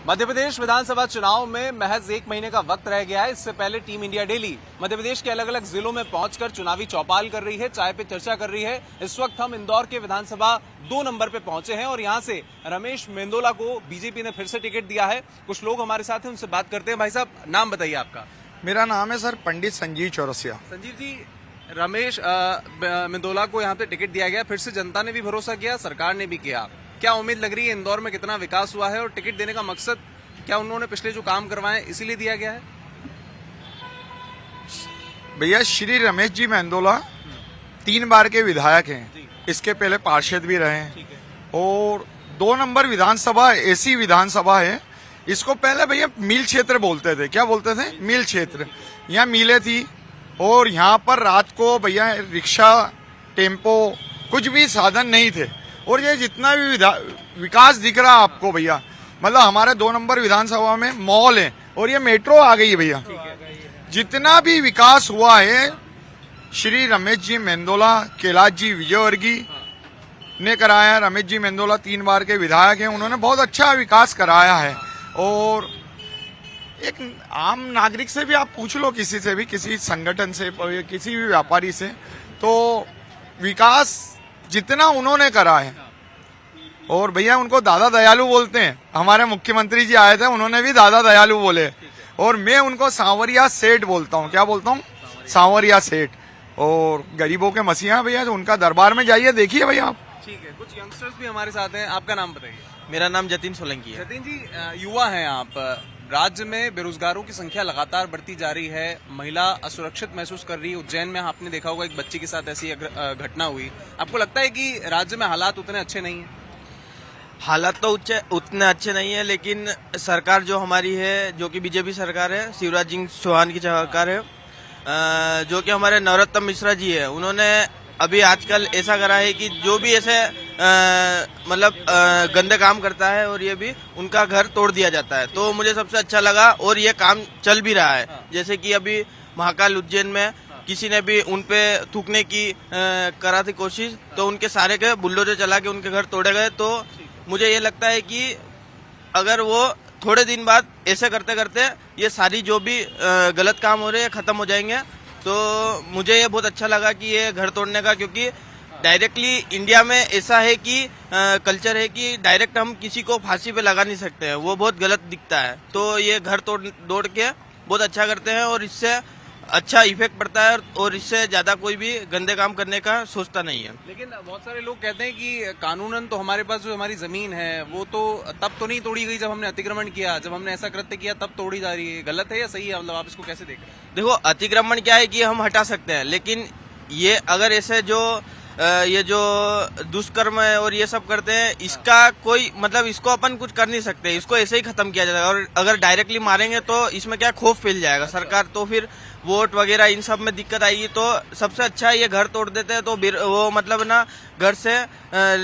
मध्य प्रदेश विधानसभा चुनाव में महज 1 महीने का वक्त रह गया है। इससे पहले team India daily Madhya Pradesh के अलग अलग जिलों में पहुंचकर चुनावी चौपाल कर रही है, चाय पे चर्चा कर रही है। इस वक्त हम इंदौर के विधानसभा 2 नंबर पे पहुंचे हैं और यहां से रमेश मेंदोला को बीजेपी ने फिर से टिकट दिया है। कुछ लोग हमारे साथ हैं, उनसे बात करते हैं। भाई साहब, नाम बताइए आपका। मेरा नाम है सर पंडित संजीव चौरसिया। संजीव जी, रमेश मेंदोला को यहाँ पे टिकट दिया गया, फिर से जनता ने भी भरोसा किया, सरकार ने भी किया। क्या उम्मीद लग रही है इंदौर में कितना विकास हुआ है और टिकट देने का मकसद क्या उन्होंने पिछले जो काम करवाए इसीलिए दिया गया है? भैया, श्री रमेश जी मेंदोला 3 बार के विधायक हैं, इसके पहले पार्षद भी रहे हैं और 2 नंबर विधानसभा ऐसी विधानसभा है, इसको पहले भैया मिल क्षेत्र बोलते थे। क्या बोलते थे? मिल क्षेत्र। यहाँ मिलें थी और यहाँ पर रात को भैया रिक्शा, टेम्पो, कुछ भी साधन नहीं थे। और ये जितना भी विकास दिख रहा है आपको भैया, मतलब हमारे 2 नंबर विधानसभा में मॉल है और ये मेट्रो आ गई है भैया। जितना भी विकास हुआ है श्री रमेश जी मेंदोला, कैलाश जी विजयवर्गीय ने कराया। रमेश जी मेंदोला 3 बार के विधायक हैं, उन्होंने बहुत अच्छा विकास कराया है। और एक आम नागरिक से भी आप पूछ लो, किसी से भी, किसी संगठन से, किसी भी व्यापारी से, तो विकास जितना उन्होंने करा है। और भैया उनको दादा दयालु बोलते हैं। हमारे मुख्यमंत्री जी आए थे, उन्होंने भी दादा दयालु बोले और मैं उनको सांवरिया सेठ बोलता हूँ। क्या बोलता हूँ? सांवरिया सेठ। और गरीबों के मसीहा भैया, तो उनका दरबार में जाइए, देखिए भैया आप। ठीक है, कुछ यंगस्टर्स भी हमारे साथ हैं। आपका नाम बताइए। मेरा नाम जतिन सोलंकी है। जतिन जी, युवा हैं आप। राज्य में बेरोजगारों की संख्या लगातार बढ़ती जा रही है, महिला असुरक्षित महसूस कर रही है। उज्जैन में आपने देखा होगा, एक बच्ची के साथ ऐसी घटना हुई। आपको लगता है कि राज्य में हालात उतने अच्छे नहीं है? हालात तो उतने अच्छे नहीं है, लेकिन सरकार जो हमारी है, जो कि बीजेपी सरकार है, शिवराज सिंह चौहान की सरकार है, जो कि हमारे नरोत्तम मिश्रा जी है, उन्होंने अभी आजकल ऐसा करा है कि जो भी ऐसे मतलब गंदे काम करता है और ये भी उनका घर तोड़ दिया जाता है। तो मुझे सबसे अच्छा लगा और ये काम चल भी रहा है। जैसे कि अभी महाकाल उज्जैन में किसी ने भी उन पे थूकने की करा थी कोशिश, तो उनके सारे के बुलडोजर चला के उनके घर तोड़े गए। तो मुझे ये लगता है कि अगर वो थोड़े दिन बाद ऐसे करते करते ये सारी जो भी गलत काम हो रहे हैं खत्म हो जाएंगे। तो मुझे ये बहुत अच्छा लगा कि ये घर तोड़ने का, क्योंकि डायरेक्टली इंडिया में ऐसा है कि कल्चर है कि डायरेक्ट हम किसी को फांसी पे लगा नहीं सकते हैं, वो बहुत गलत दिखता है। तो ये घर तोड़ के बहुत अच्छा करते हैं और इससे अच्छा इफेक्ट पड़ता है और इससे ज्यादा कोई भी गंदे काम करने का सोचता नहीं है। लेकिन बहुत सारे लोग कहते हैं कि कानूनन तो हमारे पास जो हमारी जमीन है वो तो तब तो नहीं तोड़ी गई जब हमने अतिक्रमण किया, जब हमने ऐसा कृत्य किया तब तोड़ी जा रही है। गलत है या सही है? मतलब आप इसको कैसे देख रहे हैं? देखो, अतिक्रमण क्या है कि हम हटा सकते हैं, लेकिन ये अगर ऐसे जो ये जो दुष्कर्म है और ये सब करते हैं, इसका कोई मतलब इसको अपन कुछ कर नहीं सकते, इसको ऐसे ही खत्म किया जाएगा। और अगर डायरेक्टली मारेंगे तो इसमें क्या खौफ फैल जाएगा सरकार, तो फिर वोट वगैरह इन सब में दिक्कत आएगी। तो सबसे अच्छा है ये घर तोड़ देते हैं, तो वो मतलब ना घर से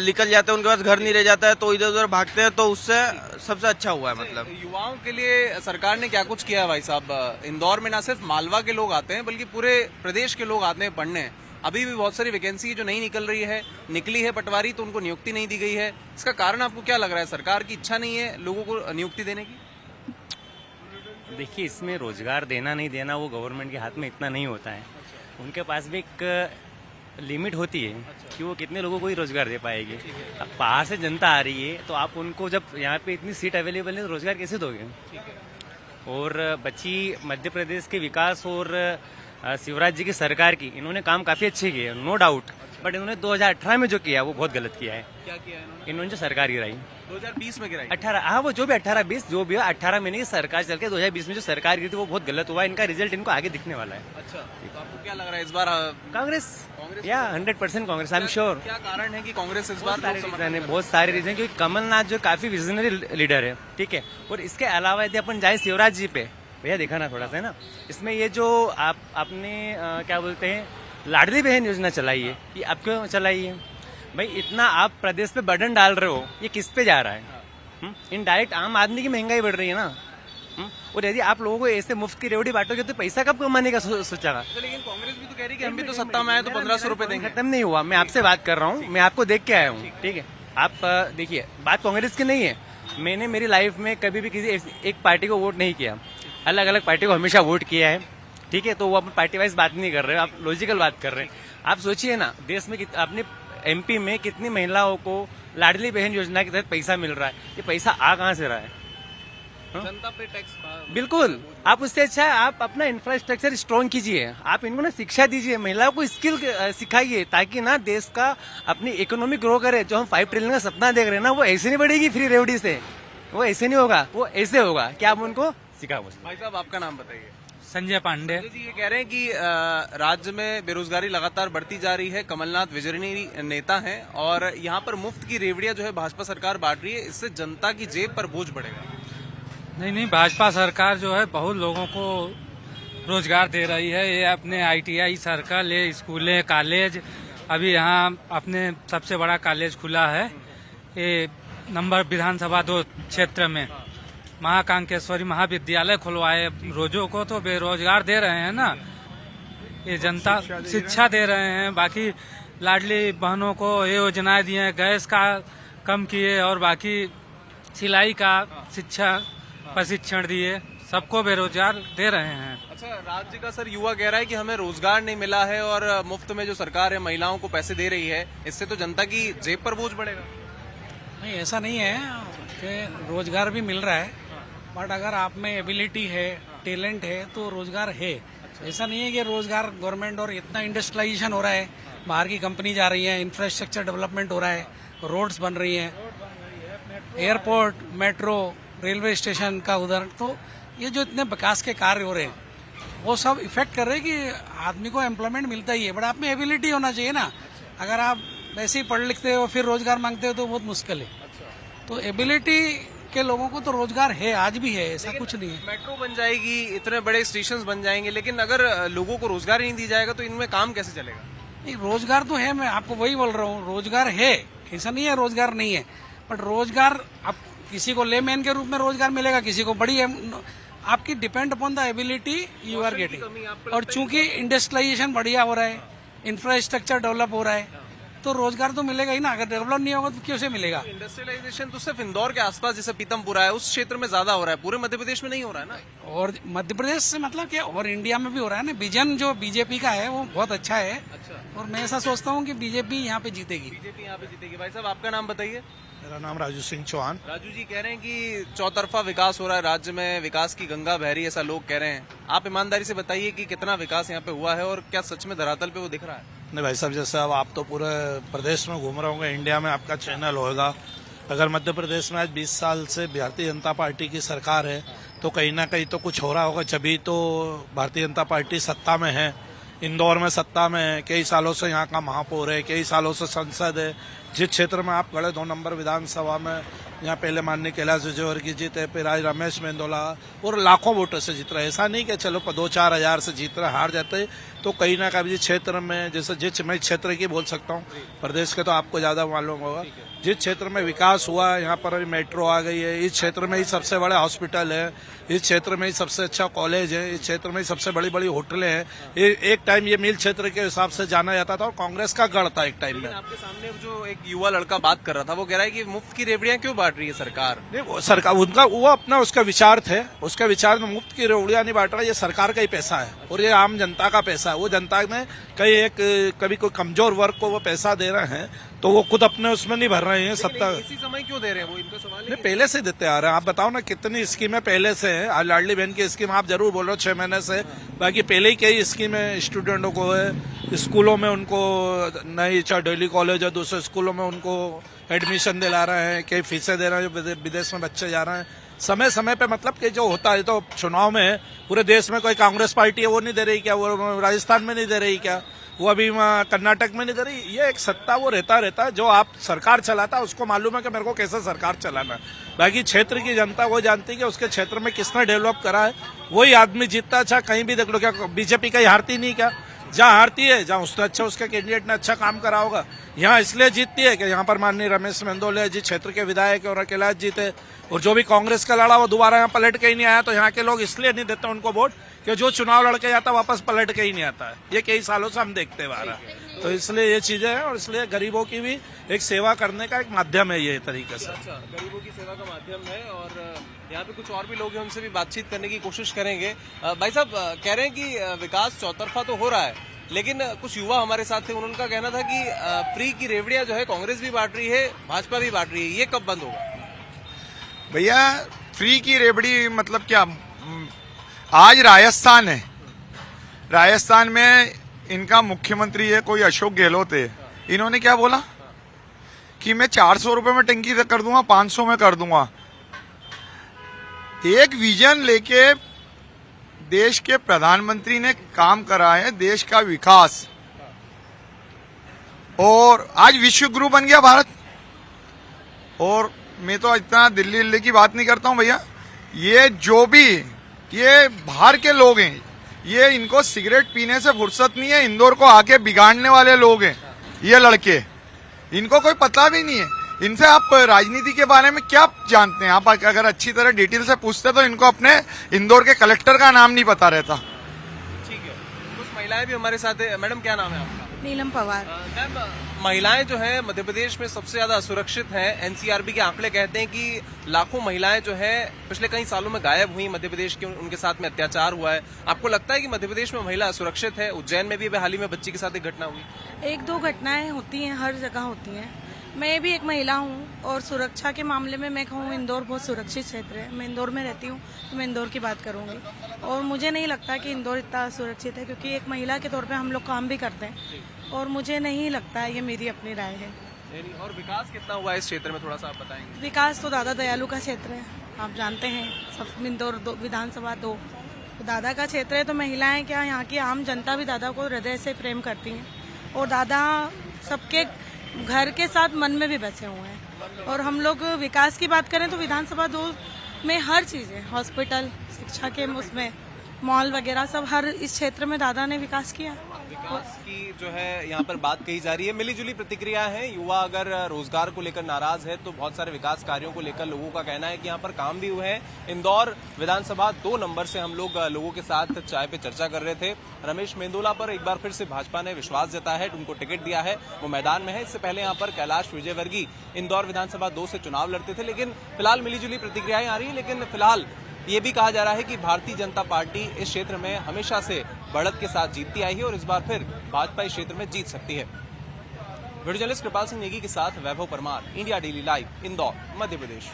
निकल जाते हैं, उनके पास घर नहीं रह जाता है, तो इधर उधर भागते हैं। तो उससे सबसे अच्छा हुआ है। मतलब युवाओं के लिए सरकार ने क्या कुछ किया है भाई साहब? इंदौर में ना सिर्फ मालवा के लोग आते हैं बल्कि पूरे प्रदेश के लोग आते हैं पढ़ने। अभी भी बहुत सारी वैकेंसी जो नहीं निकल रही है, निकली है पटवारी तो उनको नियुक्ति नहीं दी गई है। इसका कारण आपको क्या लग रहा है? सरकार की इच्छा नहीं है लोगों को नियुक्ति देने की? देखिए, इसमें रोजगार देना नहीं देना वो गवर्नमेंट के हाथ में इतना नहीं होता है। उनके पास भी एक लिमिट होती है कि वो कितने लोगों को ही रोजगार दे पाएगी। अब बाहर से जनता आ रही है तो आप उनको, जब यहाँ पे इतनी सीट अवेलेबल है, तो रोजगार कैसे दोगे? और बची मध्य प्रदेश के विकास और शिवराज जी की सरकार की, इन्होंने काम काफी अच्छे किए, नो डाउट। बट इन्होंने 2018 में जो किया वो बहुत गलत किया है। क्या किया इन्होंने जो सरकार गिराई 2020 में गिराई? 18, हाँ, वो जो भी 18-20 जो भी हो, 18 में नहीं, सरकार चल के 2020 में जो सरकार गिरी थी वो बहुत गलत हुआ। इनका रिजल्ट इनको आगे दिखने वाला है। अच्छा, तो आपको क्या लग रहा है इस बार? कांग्रेस या 100% कांग्रेस, आई एम श्योर। क्या कारण है कि कांग्रेस इस बार? बहुत सारे रीजन, क्योंकि कमलनाथ जो काफी विजनरी लीडर है, ठीक है। और इसके अलावा यदि अपन जाए शिवराज जी पे, भैया देखा ना थोड़ा सा, है ना, इसमें ये जो आपने क्या बोलते हैं लाडली बहन योजना चलाई है, ये आप क्यों चलाई है भाई? इतना आप प्रदेश पे बर्डन डाल रहे हो, ये किस पे जा रहा है? इनडायरेक्ट आम आदमी की महंगाई बढ़ रही है ना। और यदि आप लोगों को ऐसे मुफ्त की रेवड़ी बांटोगे तो पैसा कब कमाने का सोचेगा? लेकिन कांग्रेस भी तो कह रही है कि हम भी तो सत्ता में आए तो 1500 रुपए देंगे। खत्म नहीं हुआ, मैं आपसे बात कर रहा हूँ, मैं आपको देख के आया हूँ, ठीक है। आप देखिए, बात कांग्रेस की नहीं है, मैंने मेरी लाइफ में कभी भी किसी एक पार्टी को वोट नहीं किया, अलग अलग पार्टी को हमेशा वोट किया है। ठीक है, तो वो अपन पार्टी वाइज बात नहीं कर रहे हैं, आप लॉजिकल बात कर रहे हैं। आप सोचिए ना, देश में अपने एमपी में कितनी महिलाओं को लाडली बहन योजना के तहत पैसा मिल रहा है, ये पैसा आ कहाँ से रहा है? जनता पे टैक्स बिल्कुल, आप उससे अच्छा है आप अपना इंफ्रास्ट्रक्चर स्ट्रॉन्ग कीजिए, आप इनको ना शिक्षा दीजिए, महिलाओं को स्किल सिखाइए, ताकि ना देश का अपनी इकोनॉमी ग्रो करे। जो हम 5 ट्रिलियन का सपना देख रहे हैं ना, वो ऐसे नहीं बढ़ेगी फ्री रेवड़ी से, वो ऐसे नहीं होगा, वो ऐसे होगा। क्या आप उनको सिखाओ? भाई साहब, आपका नाम बताइए। संजय पांडे। जी, ये कह रहे हैं कि राज्य में बेरोजगारी लगातार बढ़ती जा रही है, कमलनाथ विजनरी नेता हैं और यहाँ पर मुफ्त की रेवड़ियां जो है भाजपा सरकार बांट रही है, इससे जनता की जेब पर बोझ बढ़ेगा। नहीं, भाजपा सरकार जो है बहुत लोगों को रोजगार दे रही है। ये अपने ITI सर्कल, ये स्कूलें, कॉलेज, अभी यहाँ अपने सबसे बड़ा कॉलेज खुला है ये नंबर विधानसभा 2 क्षेत्र में, महाकांकेश्वरी महाविद्यालय खुलवाए। रोजों को तो बेरोजगार दे रहे हैं ना, ये जनता शिक्षा दे रहे हैं। बाकी लाडली बहनों को ये योजनाएं दी हैं, गैस का कम किए और बाकी सिलाई का शिक्षा प्रशिक्षण दिए, सबको बेरोजगार दे रहे हैं। अच्छा, राज्य का सर युवा कह रहा है कि हमें रोजगार नहीं मिला है और मुफ्त में जो सरकार है महिलाओं को पैसे दे रही है, इससे तो जनता की जेब पर बोझ बढ़ेगा। नहीं, ऐसा नहीं है कि रोजगार भी मिल रहा है, बट अगर आप में एबिलिटी है, टैलेंट है तो रोजगार है। ऐसा नहीं है कि रोजगार गवर्नमेंट और इतना इंडस्ट्रियलाइजेशन हो रहा है, बाहर की कंपनी जा रही है, इंफ्रास्ट्रक्चर डेवलपमेंट हो रहा है, रोड्स बन रही हैं, एयरपोर्ट, मेट्रो, रेलवे स्टेशन का उदाहरण, तो ये जो इतने विकास के कार्य हो रहे हैं वो सब इफेक्ट कर रहे हैं कि आदमी को एम्प्लॉयमेंट मिलता ही है, बट आप में एबिलिटी होना चाहिए ना। अगर आप वैसे ही पढ़ लिखते हो फिर रोजगार मांगते हो तो बहुत मुश्किल है। तो एबिलिटी के लोगों को तो रोजगार है, आज भी है, ऐसा कुछ नहीं है। मेट्रो बन जाएगी, इतने बड़े स्टेशन बन जाएंगे, लेकिन अगर लोगों को रोजगार ही नहीं दी जाएगा तो इनमें काम कैसे चलेगा? नहीं, रोजगार तो है, मैं आपको वही बोल रहा हूँ, रोजगार है, ऐसा नहीं है रोजगार नहीं है, बट रोजगार अब किसी को लेमैन के रूप में रोजगार मिलेगा, किसी को बड़ी आपकी depend upon the ability you are getting. और चूंकि इंडस्ट्रियलाइजेशन बढ़िया हो रहा है, इंफ्रास्ट्रक्चर डेवलप हो रहा है, तो रोजगार तो मिलेगा ही ना। अगर डेवलप नहीं होगा तो कैसे मिलेगा? इंडस्ट्रियलाइजेशन तो सिर्फ इंदौर के आसपास जैसे पीतमपुरा है उस क्षेत्र में ज्यादा हो रहा है, पूरे मध्य प्रदेश में नहीं हो रहा है ना। और मध्य प्रदेश से मतलब क्या, और इंडिया में भी हो रहा है ना। विजन जो बीजेपी का है वो बहुत अच्छा है, और मैं ऐसा सोचता हूँ कि बीजेपी यहाँ पे जीतेगी। बीजेपी यहाँ पे जीतेगी। भाई साहब, आपका नाम बताइए। मेरा नाम राजू सिंह चौहान। राजू जी, कह रहे हैं कि चौतरफा विकास हो रहा है राज्य में, विकास की गंगा बह रही है, ऐसा लोग कह रहे हैं। आप ईमानदारी से बताइए कि कितना विकास यहाँ पे हुआ है और क्या सच में धरातल पे वो दिख रहा है? नहीं भाई साहब, जैसे अब आप तो पूरे प्रदेश में घूम रहे होंगे, इंडिया में आपका चैनल होगा। अगर मध्य प्रदेश में आज 20 साल से भारतीय जनता पार्टी की सरकार है तो कहीं ना कहीं तो कुछ हो रहा होगा, जभी तो भारतीय जनता पार्टी सत्ता में है, इंदौर में सत्ता में है, कई सालों से यहाँ का महापौर है, कई सालों से संसद है। जिस क्षेत्र में आप खड़े 2 नंबर विधानसभा में, यहाँ पहले माननीय कैलाश विजयवर्गीय जीत है, फिर आज रमेश मेंदोला, और लाखों वोटों से जीत रहे। ऐसा नहीं कि चलो 2-4 हजार से जीत रहे, हार जाते तो कहीं ना कहीं जिस क्षेत्र में, जैसे जिस मैं क्षेत्र की बोल सकता हूँ, प्रदेश के तो आपको ज्यादा मालूम होगा, जिस क्षेत्र में विकास हुआ है, यहाँ पर अभी मेट्रो आ गई है, इस क्षेत्र में ही सबसे बड़े हॉस्पिटल है, इस क्षेत्र में ही सबसे अच्छा कॉलेज है, इस क्षेत्र में ही सबसे बड़ी बड़ी होटलें हैं। एक टाइम ये मिल क्षेत्र के हिसाब से जाना जाता था और कांग्रेस का गढ़ था एक टाइम में। आपके सामने जो एक युवा लड़का बात कर रहा था वो कह रहा है कि मुफ्त की रेवड़ियां क्यों बांट रही है सरकार? नहीं, वो सरकार उनका वो अपना उसका विचार थे, उसका विचार में मुफ्त की रेवड़ियां नहीं बांट रहा, ये सरकार का ही पैसा है और ये आम जनता का पैसा है। वो जनता में कभी कोई कमजोर वर्ग को वो पैसा दे रहे हैं तो वो खुद अपने उसमें नहीं भर रहे हैं सत्ता। इसी समय क्यों दे रहे हैं वो, इनका सवाल है। नहीं, पहले से देते आ रहे हैं। आप बताओ ना कितनी स्कीमें पहले से है। आज लाडली बहन की स्कीम आप जरूर बोल रहे हो 6 महीने से, बाकी पहले ही कई स्कीमें स्टूडेंटों को है, स्कूलों में उनको नई, चाहे डेली कॉलेज है, दूसरे स्कूलों में उनको एडमिशन दिला रहे हैं, कई फीसें दे रहे हैं, विदेश में बच्चे जा रहे हैं समय समय पे। मतलब कि जो होता है तो चुनाव में पूरे देश में कोई कांग्रेस पार्टी है वो नहीं दे रही क्या, वो राजस्थान में नहीं दे रही क्या, वो अभी कर्नाटक में नहीं दे रही। ये एक सत्ता वो रहता है, जो आप सरकार चलाता है उसको मालूम है कि मेरे को कैसे सरकार चलाना है। बाकी क्षेत्र की जनता वो जानती है कि उसके क्षेत्र में किसने डेवलप करा है, वही आदमी जीतता। अच्छा, कहीं भी देख लो, क्या बीजेपी कहीं हारती नहीं क्या? जहाँ हारती है, जहाँ उससे अच्छा उसके कैंडिडेट ने अच्छा काम करा होगा, यहाँ इसलिए जीतती है कि यहाँ पर माननीय रमेश मेंदोले जी क्षेत्र के विधायक और अकेला जीते, और जो भी कांग्रेस का लड़ा वो दोबारा यहाँ पलट के ही नहीं आया, तो यहाँ के लोग इसलिए नहीं देते उनको वोट कि जो चुनाव लड़के जाता वापस पलट के ही नहीं आता है। ये कई सालों से हम देखते हुए आ रहा है, तो इसलिए ये चीजें हैं, और इसलिए गरीबों की भी एक सेवा करने का एक माध्यम है ये तरीके से। अच्छा, गरीबों की सेवा का माध्यम है। और यहाँ पे कुछ और भी लोग हैं, उनसे भी बातचीत करने की कोशिश करेंगे। भाई साहब कह रहे हैं कि विकास चौतरफा तो हो रहा है, लेकिन कुछ युवा हमारे साथ थे, उनका कहना था कि फ्री की रेवड़ियां जो है कांग्रेस भी बांट रही है, भाजपा भी बांट रही है, ये कब बंद होगा? भैया फ्री की रेबड़ी मतलब क्या? आज राजस्थान है, राजस्थान में इनका मुख्यमंत्री है कोई अशोक गहलोत है, इन्होंने क्या बोला कि मैं 400 रुपए में टंकी कर दूंगा, 500 में कर दूंगा। एक विजन लेके देश के प्रधानमंत्री ने काम करा है, देश का विकास, और आज विश्व गुरु बन गया भारत। और मैं तो इतना दिल्ली की बात नहीं करता हूं भैया, ये जो भी ये बाहर के लोग हैं, ये इनको सिगरेट पीने से फुर्सत नहीं है, इंदौर को आके बिगाड़ने वाले लोग हैं ये लड़के, इनको कोई पता भी नहीं है। इनसे आप राजनीति के बारे में क्या जानते हैं? आप अगर अच्छी तरह डिटेल से पूछते तो इनको अपने इंदौर के कलेक्टर का नाम नहीं पता रहता। ठीक है, कुछ महिलाएं भी हमारे साथ है। मैडम क्या नाम है आपका? नीलम पवार। मैम, महिलाएं जो है मध्य प्रदेश में सबसे ज्यादा असुरक्षित हैं। एनसीआरबी के आंकड़े कहते हैं कि लाखों महिलाएं जो है पिछले कई सालों में गायब हुई मध्य प्रदेश के, उनके साथ में अत्याचार हुआ है। आपको लगता है कि मध्य प्रदेश में महिला असुरक्षित है? उज्जैन में भी अभी हाल ही में बच्ची के साथ एक घटना हुई। एक दो घटनाएं होती हैं, हर जगह होती हैं। मैं भी एक महिला हूं, और सुरक्षा के मामले में मैं कहूँ इंदौर बहुत सुरक्षित क्षेत्र है। मैं इंदौर में रहती हूँ, तो मैं इंदौर की बात करूंगी, और मुझे नहीं लगता कि इंदौर इतना सुरक्षित है, क्योंकि एक महिला के तौर पे हम लोग काम भी करते हैं, और मुझे नहीं लगता है, ये मेरी अपनी राय है। और विकास कितना हुआ है इस क्षेत्र में, थोड़ा सा आप बताएंगे? विकास तो दादा दयालु का क्षेत्र है, आप जानते हैं, सब इंदौर विधानसभा 2 तो दादा का क्षेत्र है। तो महिलाएं क्या, यहाँ की आम जनता भी दादा को हृदय से प्रेम करती हैं, और दादा सबके घर के साथ मन में भी बसे हुए हैं। और हम लोग विकास की बात करें तो विधानसभा 2 में हर चीज है, हॉस्पिटल, शिक्षा के उसमें मॉल वगैरह सब, हर इस क्षेत्र में दादा ने विकास किया। विकास की जो है यहाँ पर बात कही जा रही है। मिलीजुली प्रतिक्रिया है। युवा अगर रोजगार को लेकर नाराज है तो बहुत सारे विकास कार्यों को लेकर लोगों का कहना है कि यहाँ पर काम भी हुए हैं। इंदौर विधानसभा 2 नंबर से हम लोग लोगों के साथ चाय पे चर्चा कर रहे थे। रमेश मेंदोला पर एक बार फिर से भाजपा ने विश्वास जताया है, उनको टिकट दिया है, वो मैदान में है। इससे पहले यहाँ पर कैलाश विजयवर्गीय इंदौर विधानसभा 2 से चुनाव लड़ते थे, लेकिन फिलहाल मिलीजुली प्रतिक्रियाएं आ रही है। लेकिन फिलहाल ये भी कहा जा रहा है कि भारतीय जनता पार्टी इस क्षेत्र में हमेशा से बढ़त के साथ जीतती आई है, और इस बार फिर भाजपा इस क्षेत्र में जीत सकती है। वीडियो जर्नलिस्ट कृपाल सिंह नेगी के साथ Vaibhav Parmar, India daily live, Indore, Madhya प्रदेश।